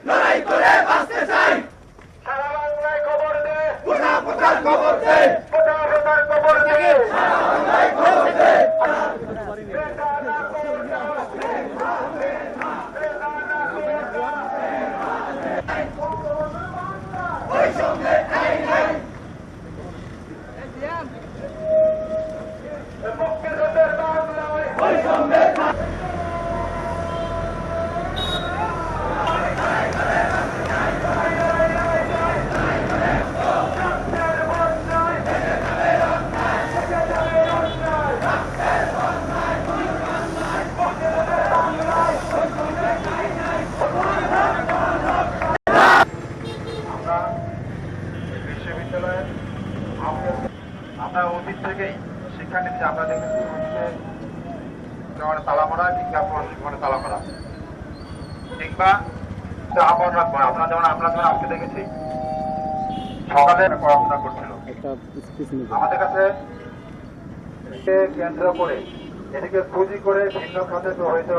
লড়াই করে বাঁচতে চাই। সারা বাংলায় খবর দে, কোথা কোথার খবর দে, কোথাও কোথার খবর দে। সারা বাংলায় খবর দে। বৈষম্যে এই নাই। মুক্তিযুদ্ধের বাংলায় বৈষম্যে বিশ্ববিদ্যালয়ের আমরা অতীত থেকেই শিক্ষানীতি আমরা দেখেছি হচ্ছে তালা মারা কিংবা প্রশিক্ষণে তালা মারা কিংবা আমল রাখবো। আমরা যেমন আজকে দেখেছি সকালে পড়াশোনা করছিল আমাদের কাছে কেন্দ্র করে এদিকে পুঁজি করে ভিন্ন খাতে প্রভাবিত